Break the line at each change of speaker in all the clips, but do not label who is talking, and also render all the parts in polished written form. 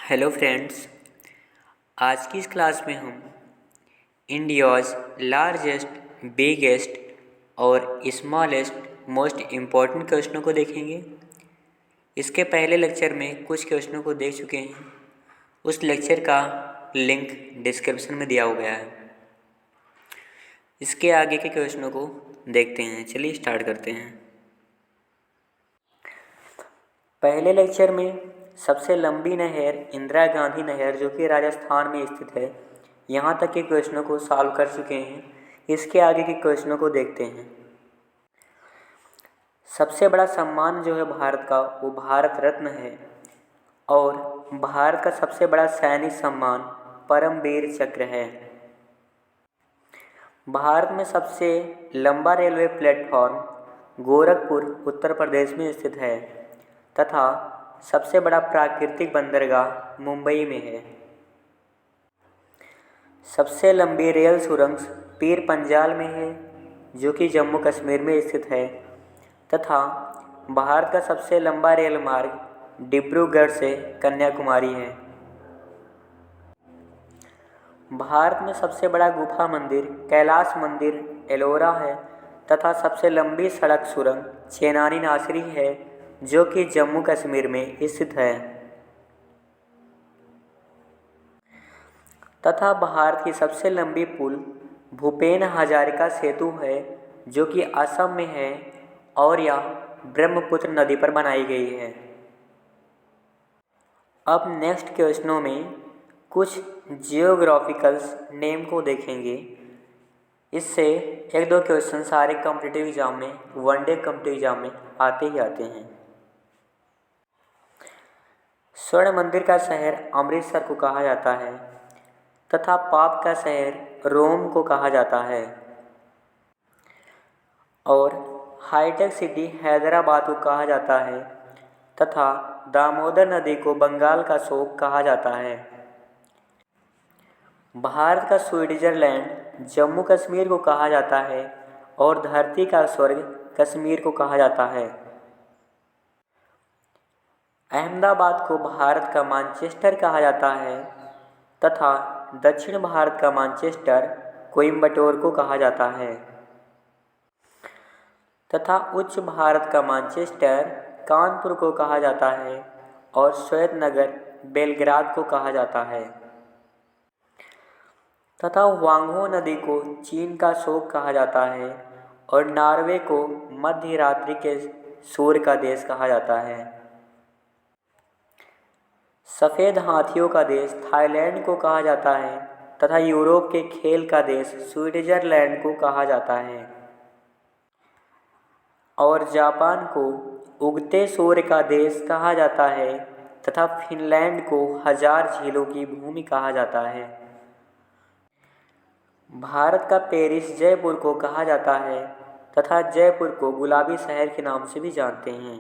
Hello friends. आज की इस क्लास में हम इंडियाज़ लार्जेस्ट बिगेस्ट और स्मॉलेस्ट मोस्ट इम्पॉर्टेंट क्वेश्चनों को देखेंगे। इसके पहले लेक्चर में कुछ क्वेश्चनों को देख चुके हैं। उस लेक्चर का लिंक डिस्क्रिप्शन में दिया हुआ है। इसके आगे के क्वेश्चनों को देखते हैं। चलिए स्टार्ट करते हैं। पहले लेक्चर में सबसे लंबी नहर इंदिरा गांधी नहर जो कि राजस्थान में स्थित है, यहाँ तक के क्वेश्चनों को सॉल्व कर चुके हैं। इसके आगे के क्वेश्चनों को देखते हैं। सबसे बड़ा सम्मान जो है भारत का, वो भारत रत्न है। और भारत का सबसे बड़ा सैनिक सम्मान परमवीर चक्र है। भारत में सबसे लंबा रेलवे प्लेटफॉर्म गोरखपुर उत्तर प्रदेश में स्थित है तथा सबसे बड़ा प्राकृतिक बंदरगाह मुंबई में है। सबसे लंबी रेल सुरंग पीर पंजाल में है जो कि जम्मू कश्मीर में स्थित है तथा भारत का सबसे लंबा रेल मार्ग डिब्रूगढ़ से कन्याकुमारी है। भारत में सबसे बड़ा गुफा मंदिर कैलाश मंदिर एलोरा है तथा सबसे लंबी सड़क सुरंग चेनानी नासरी है जो कि जम्मू कश्मीर में स्थित है। तथा भारत की सबसे लंबी पुल भूपेन हजारिका सेतु है जो कि असम में है और यह ब्रह्मपुत्र नदी पर बनाई गई है। अब नेक्स्ट क्वेश्चनों में कुछ जियोग्राफिकल नेम को देखेंगे। इससे एक दो क्वेश्चन सारे कॉम्पिटिटिव एग्जाम में, वनडे कॉम्पिटिटिव एग्जाम में आते ही आते हैं। स्वर्ण मंदिर का शहर अमृतसर को कहा जाता है तथा पाप का शहर रोम को कहा जाता है। और हाईटेक सिटी हैदराबाद को कहा जाता है तथा दामोदर नदी को बंगाल का शोक कहा जाता है। भारत का स्विट्जरलैंड जम्मू कश्मीर को कहा जाता है और धरती का स्वर्ग कश्मीर को कहा जाता है। अहमदाबाद को भारत का मैनचेस्टर कहा जाता है तथा दक्षिण भारत का मैनचेस्टर कोयम्बटूर को कहा जाता है तथा उच्च भारत का मैनचेस्टर कानपुर को कहा जाता है और श्वेतनगर बेलग्राद को कहा जाता है तथा वांगहो नदी को चीन का शोक कहा जाता है और नॉर्वे को मध्य रात्रि के सूर्य का देश कहा जाता है। सफ़ेद हाथियों का देश थाईलैंड को कहा जाता है तथा यूरोप के खेल का देश स्विट्जरलैंड को कहा जाता है और जापान को उगते सूर्य का देश कहा जाता है तथा फिनलैंड को हजार झीलों की भूमि कहा जाता है। भारत का पेरिस जयपुर को कहा जाता है तथा जयपुर को गुलाबी शहर के नाम से भी जानते हैं।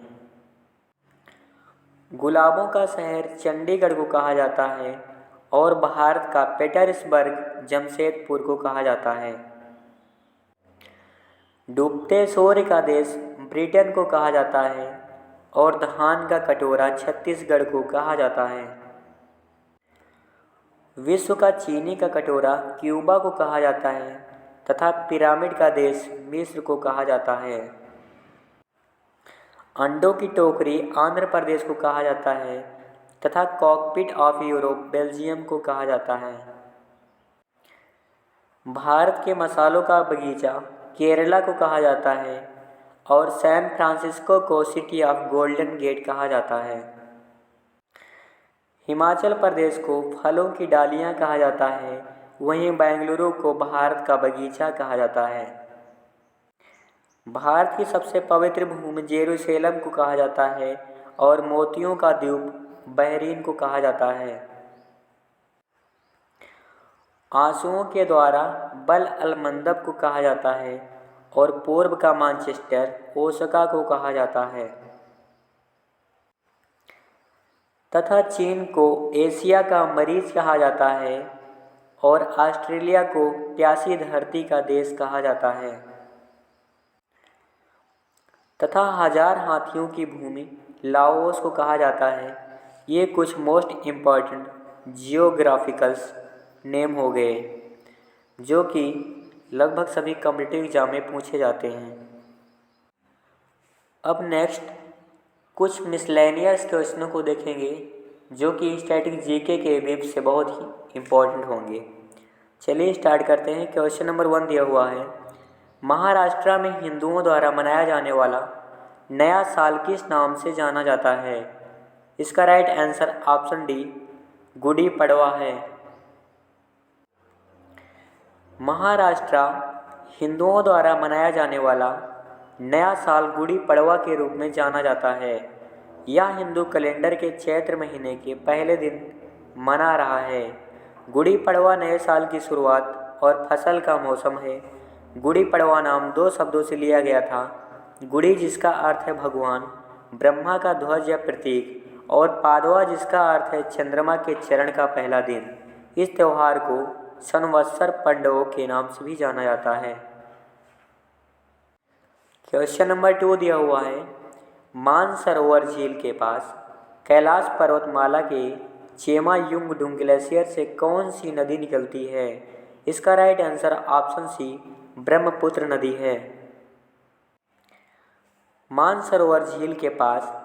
गुलाबों का शहर चंडीगढ़ को कहा जाता है और भारत का पीटर्सबर्ग जमशेदपुर को कहा जाता है। डूबते सूर्य का देश ब्रिटेन को कहा जाता है और धान का कटोरा छत्तीसगढ़ को कहा जाता है। विश्व का चीनी का कटोरा क्यूबा को कहा जाता है तथा पिरामिड का देश मिस्र को कहा जाता है। अंडों की टोकरी आंध्र प्रदेश को कहा जाता है तथा कॉकपिट ऑफ यूरोप बेल्जियम को कहा जाता है। भारत के मसालों का बगीचा केरला को कहा जाता है और सैन फ्रांसिस्को को सिटी ऑफ गोल्डन गेट कहा जाता है। हिमाचल प्रदेश को फलों की डालियाँ कहा जाता है, वहीं बेंगलुरु को भारत का बगीचा कहा जाता है। भारत की सबसे पवित्र भूमि जेरूसलम को कहा जाता है और मोतियों का द्वीप बहरीन को कहा जाता है। आंसुओं के द्वारा बल अल मंदब को कहा जाता है और पूर्व का मैनचेस्टर ओसाका को कहा जाता है तथा चीन को एशिया का मरीज कहा जाता है और ऑस्ट्रेलिया को प्यासी धरती का देश कहा जाता है तथा हजार हाथियों की भूमि लाओस को कहा जाता है ये कुछ मोस्ट इम्पॉर्टेंट जियोग्राफिकल्स नेम हो गए जो कि लगभग सभी कॉम्पिटिटिव एग्जाम में पूछे जाते हैं। अब नेक्स्ट कुछ मिसलेनियस क्वेश्चनों को देखेंगे जो कि स्टैटिक जीके के वेब से बहुत ही इम्पोर्टेंट होंगे। चलिए स्टार्ट करते हैं। क्वेश्चन नंबर 1 दिया हुआ है, महाराष्ट्र में हिंदुओं द्वारा मनाया जाने वाला नया साल किस नाम से जाना जाता है? इसका right answer option D Gudi Padwa है। महाराष्ट्र हिंदुओं द्वारा मनाया जाने वाला नया साल गुड़ी पड़वा के रूप में जाना जाता है। यह हिंदू कैलेंडर के चैत्र महीने के पहले दिन मना रहा है। गुड़ी पड़वा नए साल की शुरुआत और फसल का मौसम है। गुड़ी पड़वा नाम 2 शब्दों से लिया गया था। गुड़ी जिसका अर्थ है भगवान ब्रह्मा का ध्वज या प्रतीक, और पाडवा जिसका अर्थ है चंद्रमा के चरण का पहला दिन। इस त्यौहार को संवत्सर पांडवों के नाम से भी जाना जाता है। क्वेश्चन नंबर 2 दिया हुआ है, मानसरोवर झील के पास कैलाश पर्वतमाला के चेमायुंगडुंग ग्लेशियर से कौन सी नदी निकलती है? इसका right answer option C Brahmaputra नदी है। मानसरोवर झील के पास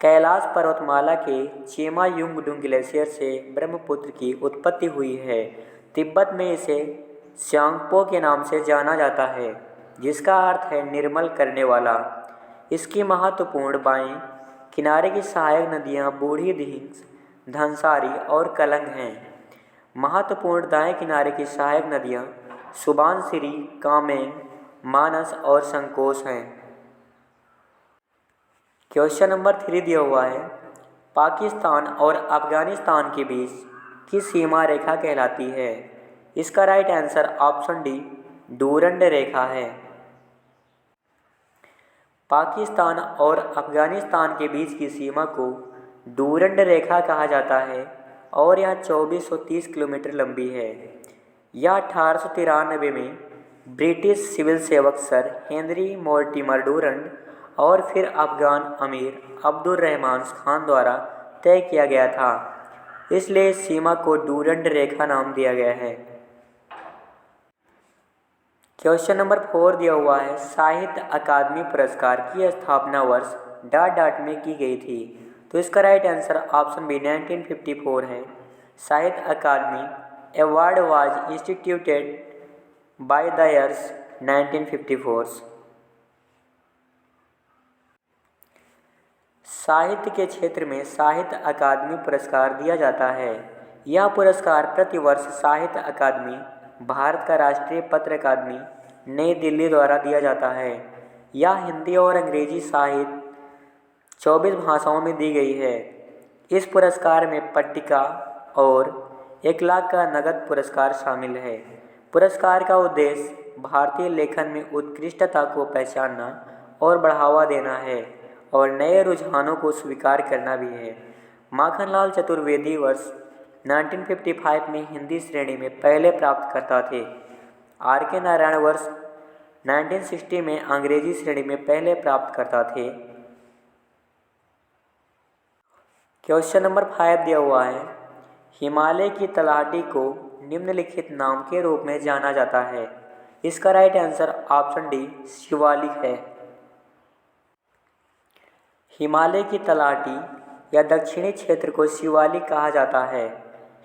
कैलाश पर्वतमाला के चेमायुंगडुंग ग्लेशियर से ब्रह्मपुत्र की उत्पत्ति हुई है। तिब्बत में इसे स्यांगपो के नाम से जाना जाता है जिसका अर्थ है निर्मल करने वाला। इसकी महत्वपूर्ण बाएं किनारे की सहायक नदियां बूढ़ी दिहिंग, धनसारी और कलंग हैं। महत्वपूर्ण दाएं किनारे की सहायक नदियां सुबानसिरी, कामेंग, मानस और संकोश हैं। क्वेश्चन नंबर 3 दिया हुआ है, पाकिस्तान और अफगानिस्तान के बीच की सीमा रेखा कहलाती है? इसका right answer option D Durand रेखा है। पाकिस्तान और अफगानिस्तान के बीच की सीमा को डूरंड रेखा कहा जाता है और यह 2430 किलोमीटर लंबी है। यह 1893 में ब्रिटिश सिविल सेवक सर हेनरी मोर्टिमर डूरंड और फिर अफगान अमीर अब्दुल रहमान खान द्वारा तय किया गया था, इसलिए इस सीमा को डूरंड रेखा नाम दिया गया है। क्वेश्चन नंबर 4 दिया हुआ है, साहित्य अकादमी पुरस्कार की स्थापना वर्ष डॉट डॉट में की गई थी? तो इसका राइट आंसर ऑप्शन बी 1954 है। Sahitya Akademi award was instituted by the years 1954। साहित्य के क्षेत्र में साहित्य अकादमी पुरस्कार दिया जाता है। यह पुरस्कार प्रतिवर्ष साहित्य अकादमी, भारत का राष्ट्रीय पत्र अकादमी, नई दिल्ली द्वारा दिया जाता है। यह हिंदी और अंग्रेजी साहित्य 24 भाषाओं में दी गई है। इस पुरस्कार में पट्टिका और 1 लाख का नगद पुरस्कार शामिल है। पुरस्कार का उद्देश्य भारतीय लेखन में उत्कृष्टता को पहचानना और बढ़ावा देना है और नए रुझानों को स्वीकार करना भी है। माखनलाल चतुर्वेदी वर्ष 1955 में हिंदी श्रेणी में पहले प्राप्तकर्ता थे। R.K. नारायण वर्ष 1960 में अंग्रेजी श्रेणी में पहले प्राप्तकर्ता थे। क्वेश्चन नंबर 5 दिया हुआ है, हिमालय की तलहटी को निम्नलिखित नाम के रूप में जाना जाता है? इसका right answer option D Shivalik है। हिमालय की तलहटी या दक्षिणी क्षेत्र को शिवालिक कहा जाता है।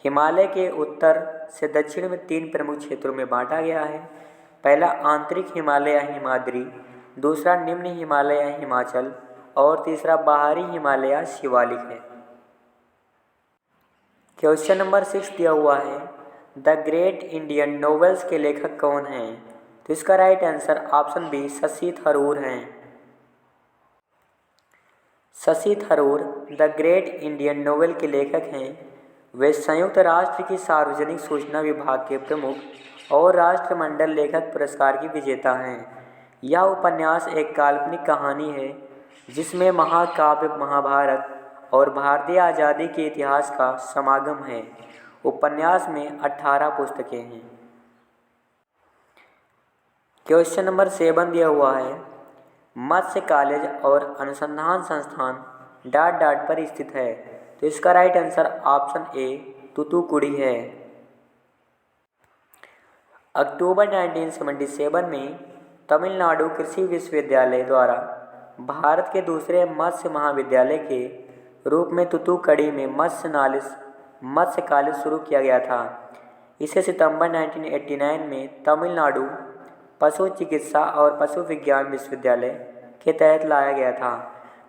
हिमालय के उत्तर से दक्षिण में 3 प्रमुख क्षेत्रों में बांटा गया है। पहला आंतरिक हिमालय हिमाद्री, दूसरा निम्न हिमालय हिमाचल और तीसरा बाहरी हिमालय शिवालिक है। क्वेश्चन नंबर 6 दिया हुआ है, द ग्रेट इंडियन नॉवेल्स के लेखक कौन हैं? तो इसका right answer option B Shashi Tharoor हैं। Shashi Tharoor the great Indian novel के लेखक हैं। वे संयुक्त राष्ट्र की सार्वजनिक सूचना विभाग के प्रमुख और राष्ट्रमंडल लेखक पुरस्कार की विजेता हैं। यह उपन्यास एक काल्पनिक कहानी है जिसमें महाकाव्य महाभारत और भारतीय आज़ादी के इतिहास का समागम है। उपन्यास में 18 पुस्तकें हैं। क्वेश्चन नंबर 7 दिया हुआ है, मत्स्य कॉलेज और अनुसंधान संस्थान डॉट डॉट पर स्थित है? तो इसका राइट आंसर ऑप्शन ए तूतुकुड़ी है। अक्टूबर 1977 में तमिलनाडु कृषि विश्वविद्यालय द्वारा भारत के दूसरे मत्स्य महाविद्यालय के रूप में तूतुकुड़ी में मत्स्य कॉलेज शुरू किया गया था। इसे सितंबर 1989 में तमिलनाडु पशु चिकित्सा और पशु विज्ञान विश्वविद्यालय के तहत लाया गया था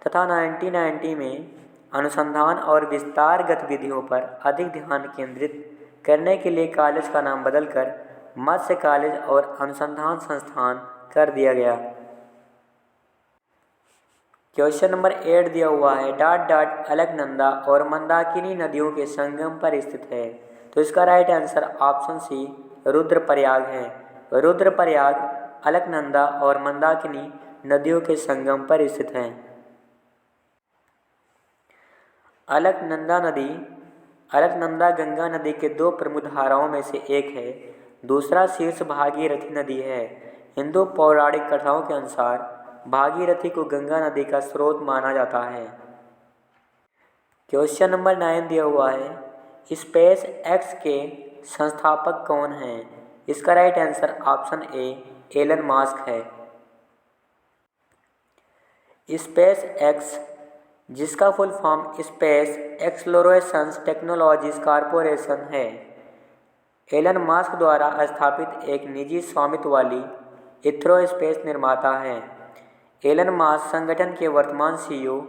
तथा 1990 में अनुसंधान और विस्तार गतिविधियों पर अधिक ध्यान केंद्रित करने के लिए कॉलेज का नाम बदलकर मत्स्य कॉलेज और अनुसंधान संस्थान कर दिया गया। क्वेश्चन नंबर 8 दिया हुआ है डॉट डॉट अलकनंदा और मंदाकिनी नदियों के संगम पर स्थित है, तो इसका right answer option C Rudraprayag है। रुद्रप्रयाग अलकनंदा और मंदाकिनी नदियों के संगम पर स्थित है। अलकनंदा गंगा नदी के दो प्रमुख धाराओं में से एक है, दूसरा शीर्ष भागीरथी नदी है। हिंदू पौराणिक कथाओं के अनुसार भागीरथी को गंगा नदी का स्रोत माना जाता है। क्वेश्चन नंबर 9 दिया हुआ है स्पेस एक्स के संस्थापक कौन हैं? इसका right answer option A Elon Musk है। स्पेस एक्स जिसका full form space exploration technologies corporation है, एलन मास्क द्वारा स्थापित एक निजी स्वामित्व वाली इथ्रो स्पेस निर्माता है। एलन मास्क संगठन के वर्तमान सीईओ,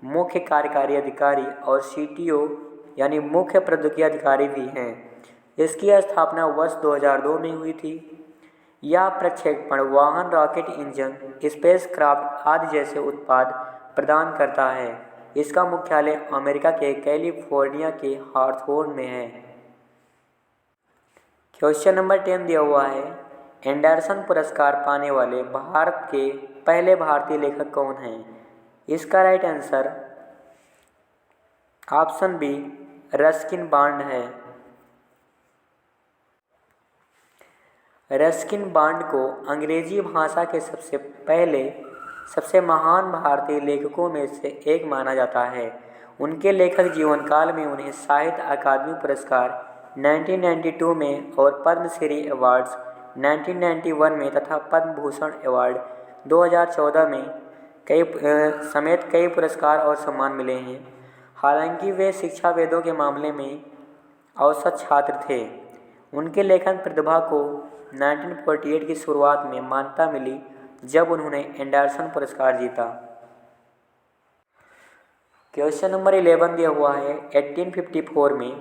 मुख्य कार्यकारी अधिकारी और सीटीओ यानी मुख्य प्रौद्योगिकी अधिकारी भी हैं। इसकी स्थापना वर्ष 2002 में हुई थी। यह प्रक्षेपण वाहन, रॉकेट इंजन, स्पेसक्राफ्ट आदि जैसे उत्पाद प्रदान करता है। इसका मुख्यालय अमेरिका के कैलिफोर्निया के हार्थोर्न में है। क्वेश्चन नंबर 10 दिया हुआ है एंडरसन पुरस्कार पाने वाले भारत के पहले भारतीय लेखक कौन हैं? इसका right answer option B Ruskin Bond है। रस्किन बॉन्ड को अंग्रेजी भाषा के सबसे महान भारतीय लेखकों में से एक माना जाता है। उनके लेखक जीवन काल में उन्हें साहित्य अकादमी पुरस्कार 1992 में और पद्मश्री अवार्ड्स 1991 में तथा पद्म भूषण अवार्ड 2014 में कई पुरस्कार और सम्मान मिले हैं। हालांकि वे शिक्षावेदों के मामले में औसत छात्र थे। उनके लेखन प्रतिभा को 1948 की शुरुआत में मान्यता मिली जब उन्होंने एंडरसन पुरस्कार जीता। क्वेश्चन नंबर 11 दिया हुआ है 1854 में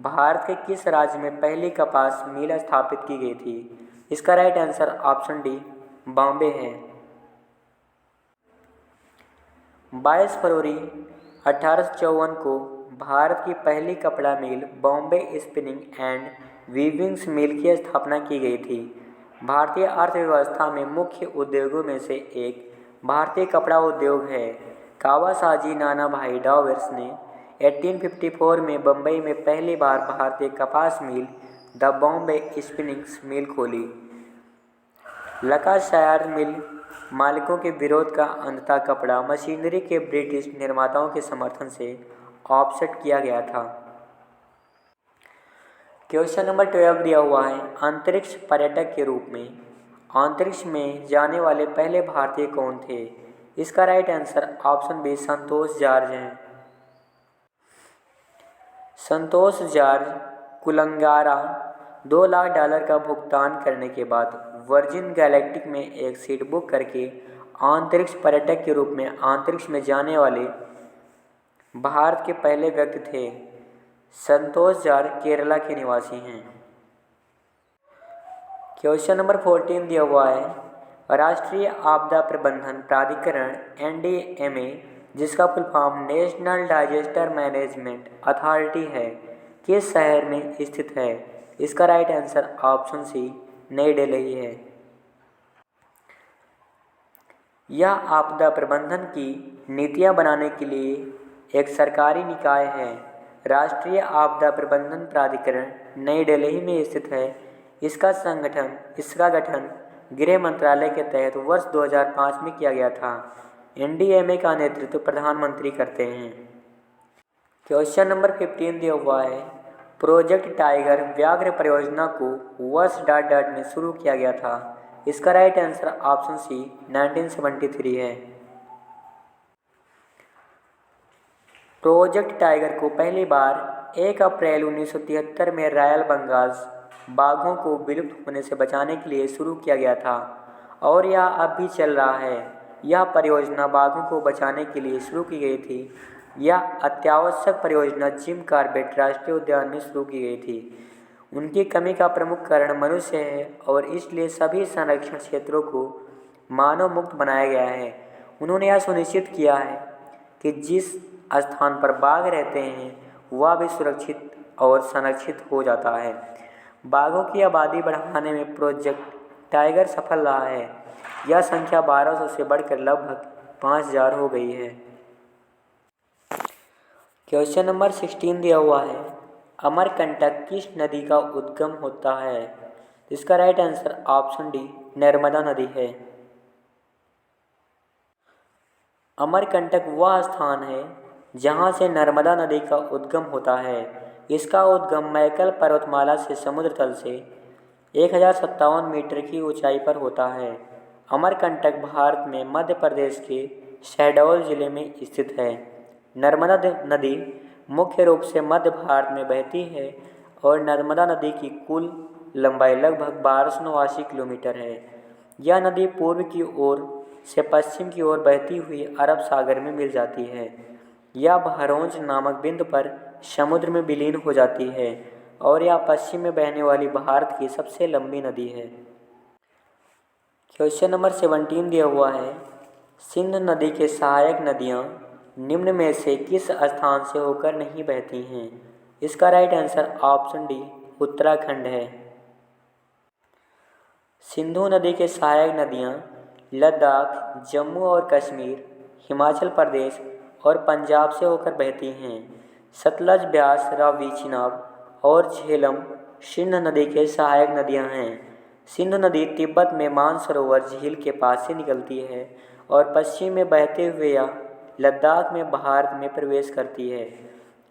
भारत के किस राज्य में पहली कपास मिल स्थापित की गई थी? इसका right answer option D Bombay है। 22 फरवरी 1854 को भारत की पहली कपड़ा मिल बॉम्बे स्पिनिंग एंड वीविंग्स मिल की स्थापना की गई थी। भारतीय अर्थव्यवस्था में मुख्य उद्योगों में से एक भारतीय कपड़ा उद्योग है। कावासाकी नानाभाई डावर्स ने 1854 में बम्बई में पहली बार भारतीय कपास मिल द बॉम्बे स्पिनिंग्स मिल खोली। लंकाशायर मिल मालिकों के विरोध का अंततः कपड़ा मशीनरी के ब्रिटिश निर्माताओं के समर्थन से ऑफसेट किया गया था। क्वेश्चन नंबर 12 दिया हुआ है अंतरिक्ष पर्यटक के रूप में अंतरिक्ष में जाने वाले पहले भारतीय कौन थे? इसका राइट आंसर ऑप्शन बी संतोष जॉर्ज है। संतोष जॉर्ज कुलंगारा $2 लाख का भुगतान करने के बाद वर्जिन गैलेक्टिक में एक सीट बुक करके अंतरिक्ष पर्यटक के रूप में अंतरिक्ष में जाने वाले भारत के पहले व्यक्ति थे। संतोष जॉर्ज केरला के निवासी हैं। क्वेश्चन नंबर 14 दिया हुआ है राष्ट्रीय आपदा प्रबंधन प्राधिकरण NDMA जिसका full form national disaster management authority है, किस शहर में स्थित है? इसका राइट आंसर ऑप्शन सी नई दिल्ली है। यह आपदा प्रबंधन की नीतियां बनाने के लिए एक सरकारी निकाय है। राष्ट्रीय आपदा प्रबंधन प्राधिकरण नई दिल्ली में स्थित है। इसका गठन गृह मंत्रालय के तहत वर्ष 2005 में किया गया था। NDMA का नेतृत्व प्रधानमंत्री करते हैं। क्वेश्चन नंबर 15 दिया हुआ है, प्रोजेक्ट टाइगर व्याघ्र परियोजना को वर्ष डॉट डॉट में शुरू किया गया था। इसका राइट आंसर ऑप्शन सी 1973 है। प्रोजेक्ट टाइगर को पहली बार 1 अप्रैल 1973 में रॉयल बंगाल बाघों को विलुप्त होने से बचाने के लिए शुरू किया गया था और यह अब भी चल रहा है। यह परियोजना बाघों को बचाने के लिए शुरू की गई थी। यह अत्यावश्यक परियोजना जिम कॉर्बेट राष्ट्रीय उद्यान में शुरू की गई थी। उनकी कमी का प्रमुख कारण मनुष्य है और इसलिए सभी संरक्षण क्षेत्रों को मानव मुक्त बनाया गया है। उन्होंने यह सुनिश्चित किया है कि जिस स्थान पर बाघ रहते हैं वह भी सुरक्षित और संरक्षित हो जाता है। बाघों की आबादी बढ़ाने में प्रोजेक्ट टाइगर सफल रहा है। यह संख्या 1200 से बढ़कर लगभग 5000 हो गई है। क्वेश्चन नंबर 16 दिया हुआ है, अमरकंटक किस नदी का उद्गम होता है? इसका right answer option D Narmada नदी है। अमरकंटक वह स्थान है जहाँ से नर्मदा नदी का उद्गम होता है। इसका उद्गम मैकल पर्वतमाला से समुद्र तल से 1057 मीटर की ऊंचाई पर होता है। अमरकंटक भारत में मध्य प्रदेश के शहडोल जिले में स्थित है। नर्मदा नदी मुख्य रूप से मध्य भारत में बहती है और नर्मदा नदी की कुल लंबाई लगभग 1289 किलोमीटर है। यह नदी पूर्व की ओर से पश्चिम की ओर बहती हुई अरब सागर में मिल जाती है। यह भरोंज नामक बिंदु पर समुद्र में विलीन हो जाती है और यह पश्चिम में बहने वाली भारत की सबसे लंबी नदी है। क्वेश्चन नंबर 17 दिया हुआ है, सिंध नदी के सहायक नदियाँ निम्न में से किस स्थान से होकर नहीं बहती हैं? इसका right answer option D Uttarakhand है। सिंधु नदी के सहायक नदियाँ लद्दाख, जम्मू और कश्मीर, हिमाचल प्रदेश और पंजाब से होकर बहती हैं। सतलज, ब्यास, रावी, चिनाब और झेलम सिंध नदी के सहायक नदियाँ हैं। सिंधु नदी तिब्बत में मानसरोवर झील के पास से निकलती है और पश्चिम में बहते हुए या लद्दाख में भारत में प्रवेश करती है।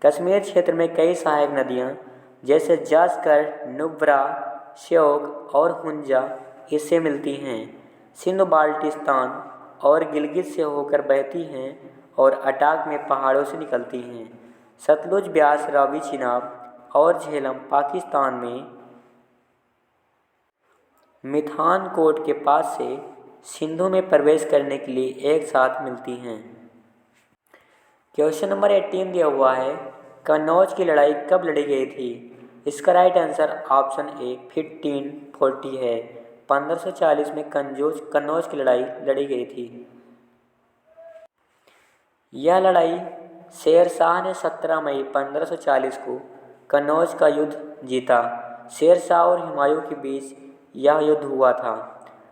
कश्मीर क्षेत्र में कई सहायक नदियाँ जैसे जास्कर, नुब्रा, श्योक और हुंजा इससे मिलती हैं। सिंधु बाल्टिस्तान और गिलगित से होकर बहती हैं और अटाक में पहाड़ों से निकलती हैं। सतलुज, ब्यास, रावी, चिनाब और झेलम पाकिस्तान में मिठानकोट के पास से सिंधु में प्रवेश करने के लिए एक साथ मिलती हैं। क्वेश्चन नंबर 18 दिया हुआ है, कन्नौज की लड़ाई कब लड़ी गई थी? इसका राइट आंसर ऑप्शन ए 1540 है। 1540 में कन्नौज की लड़ाई लड़ी गई थी। यह लड़ाई शेर शाह ने 17 मई 1540 को कन्नौज का युद्ध जीता। शेर शाह और हुमायूं के बीच यह युद्ध हुआ था।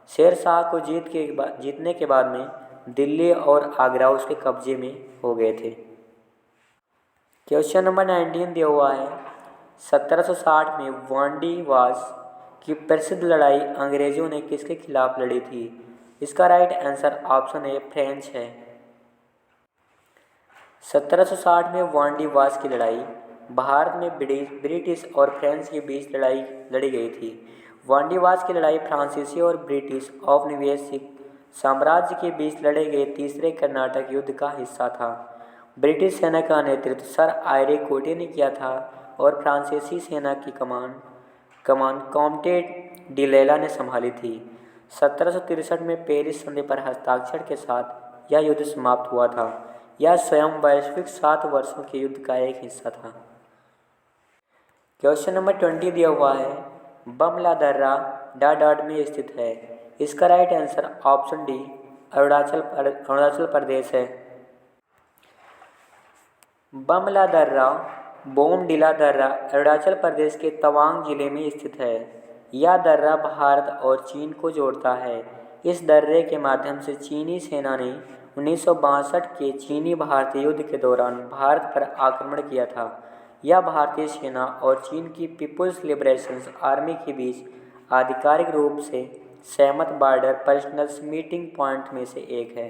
शेर शाह को जीतने के बाद में दिल्ली और आगरा उसके कब्जे में हो गए थे। क्वेश्चन नंबर 19 दिया हुआ है, 1760 में वांडीवास की प्रसिद्ध लड़ाई अंग्रेजों ने किसके खिलाफ लड़ी थी? इसका राइट आंसर ऑप्शन ए फ्रेंच है। 1760 में वांडीवास की लड़ाई भारत में ब्रिटिश और फ्रेंच के बीच लड़ाई लड़ी गई थी। वांडीवास की लड़ाई फ्रांसीसी और ब्रिटिश औपनिवेशिक साम्राज्य के बीच लड़े गए तीसरे कर्नाटक युद्ध का हिस्सा था। ब्रिटिश सेना का नेतृत्व सर आयरे कोटे ने किया था और फ्रांसीसी सेना की कमान कॉम्टे डी लैला ने संभाली थी। 1763 में पेरिस संधि पर हस्ताक्षर के साथ यह युद्ध समाप्त हुआ था। यह स्वयं वैश्विक 7 वर्षों के युद्ध का एक हिस्सा था। क्वेश्चन नंबर 20 दिया हुआ है, बमला दर्रा डाडाड में स्थित है। इसका right answer option D Arunachal Pradesh है। बमला दर्रा बोमडिला दर्रा अरुणाचल प्रदेश के तवांग जिले में स्थित है। यह दर्रा भारत और चीन को जोड़ता है। इस दर्रे के माध्यम से चीनी सेना ने 1962 के चीनी भारतीय युद्ध के दौरान भारत पर आक्रमण किया था। यह भारतीय सेना और चीन की पीपुल्स लिबरेशन आर्मी के बीच आधिकारिक रूप से सहमत बॉर्डर पर्सनल मीटिंग पॉइंट में से एक है।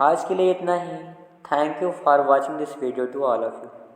आज के लिए इतना ही। Thank you for watching this video to all of you.